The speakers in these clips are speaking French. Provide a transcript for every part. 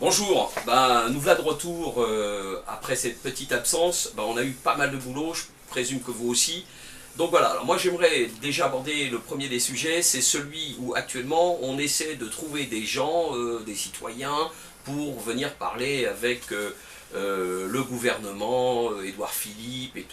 Bonjour, nous voilà de retour après cette petite absence. On a eu pas mal de boulot, je présume que vous aussi. Donc voilà, alors moi j'aimerais déjà aborder le premier des sujets, c'est celui où actuellement on essaie de trouver des gens, des citoyens, pour venir parler avec le gouvernement, Édouard Philippe et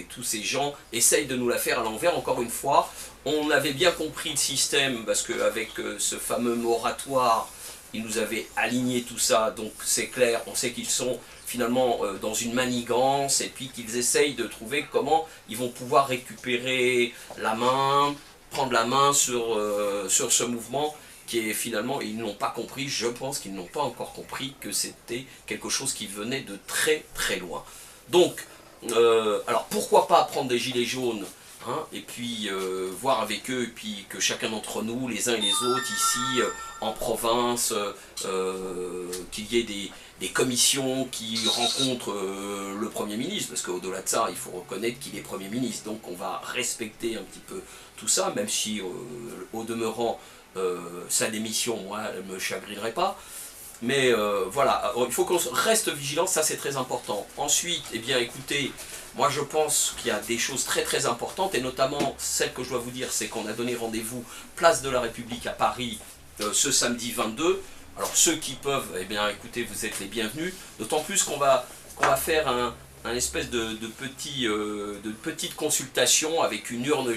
tous ces gens essayent de nous la faire à l'envers. Encore une fois, on avait bien compris le système parce qu'avec ce fameux moratoire, ils nous avaient aligné tout ça, donc c'est clair, on sait qu'ils sont finalement dans une manigance et puis qu'ils essayent de trouver comment ils vont pouvoir récupérer la main, prendre la main sur ce mouvement qui est finalement, ils n'ont pas compris, je pense qu'ils n'ont pas encore compris que c'était quelque chose qui venait de très très loin. Donc, alors pourquoi pas prendre des gilets jaunes et puis voir avec eux, et puis que chacun d'entre nous, les uns et les autres, ici, en province, qu'il y ait des commissions qui rencontrent le Premier ministre, parce qu'au-delà de ça, il faut reconnaître qu'il est Premier ministre, donc on va respecter un petit peu tout ça, même si, au demeurant, sa démission, moi, elle ne me chagrinerait pas. Mais voilà, il faut qu'on reste vigilant, ça c'est très important. Ensuite, eh bien écoutez, moi je pense qu'il y a des choses très très importantes, et notamment celle que je dois vous dire, c'est qu'on a donné rendez-vous Place de la République à Paris ce samedi 22. Alors ceux qui peuvent, eh bien écoutez, vous êtes les bienvenus, d'autant plus qu'on va faire un espèce de petite consultation avec une urne,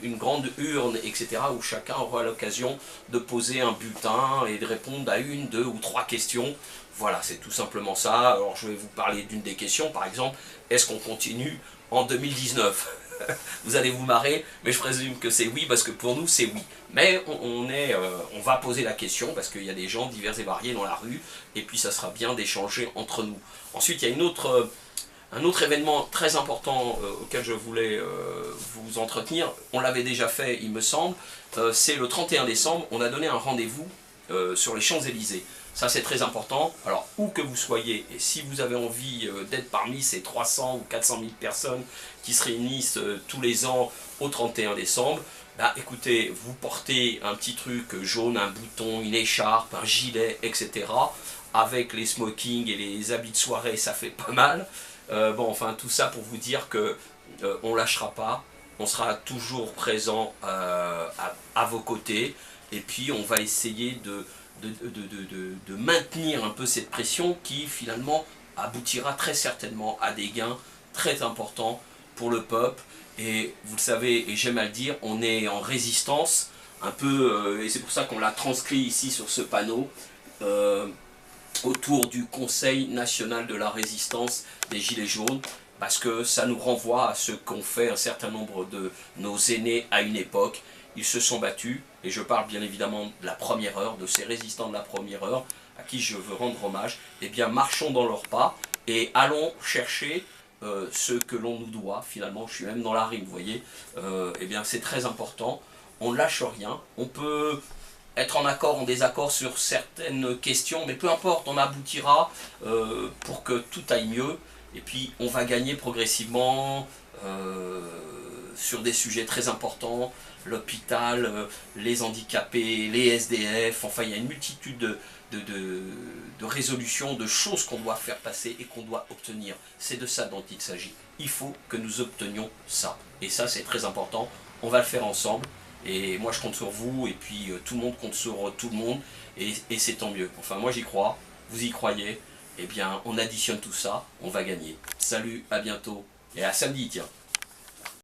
une grande urne, etc., où chacun aura l'occasion de poser un bulletin et de répondre à une, deux ou trois questions. Voilà, c'est tout simplement ça. Alors je vais vous parler d'une des questions, par exemple, est-ce qu'on continue en 2019 ? Vous allez vous marrer, mais je présume que c'est oui, parce que pour nous c'est oui. Mais on va poser la question, parce qu'il y a des gens divers et variés dans la rue, et puis ça sera bien d'échanger entre nous. Ensuite, il y a un autre événement très important auquel je voulais vous entretenir. On l'avait déjà fait, il me semble, c'est le 31 décembre, on a donné un rendez-vous sur les Champs-Élysées. Ça c'est très important, alors où que vous soyez, et si vous avez envie d'être parmi ces 300 ou 400 000 personnes qui se réunissent tous les ans au 31 décembre, écoutez, vous portez un petit truc jaune, un bouton, une écharpe, un gilet, etc. Avec les smokings et les habits de soirée, ça fait pas mal. Enfin tout ça pour vous dire que on lâchera pas, on sera toujours présent à vos côtés, et puis on va essayer de maintenir un peu cette pression qui finalement aboutira très certainement à des gains très importants pour le peuple. Et vous le savez, et j'aime à le dire, on est en résistance un peu, et c'est pour ça qu'on l'a transcrit ici sur ce panneau, autour du Conseil national de la résistance des Gilets jaunes, parce que ça nous renvoie à ce qu'ont fait un certain nombre de nos aînés à une époque. Ils se sont battus, et je parle bien évidemment de la première heure, de ces résistants de la première heure, à qui je veux rendre hommage. Eh bien, marchons dans leurs pas, et allons chercher ce que l'on nous doit, finalement, je suis même dans la rime, vous voyez. Eh bien, c'est très important, on ne lâche rien, on peut être en accord, en désaccord sur certaines questions, mais peu importe, on aboutira pour que tout aille mieux, et puis on va gagner progressivement sur des sujets très importants, l'hôpital, les handicapés, les SDF, enfin il y a une multitude de résolutions, de choses qu'on doit faire passer et qu'on doit obtenir. C'est de ça dont il s'agit. Il faut que nous obtenions ça. Et ça c'est très important, on va le faire ensemble. Et moi je compte sur vous, et puis tout le monde compte sur tout le monde, et c'est tant mieux. Enfin moi j'y crois, vous y croyez, eh bien on additionne tout ça, on va gagner. Salut, à bientôt, et à samedi tiens.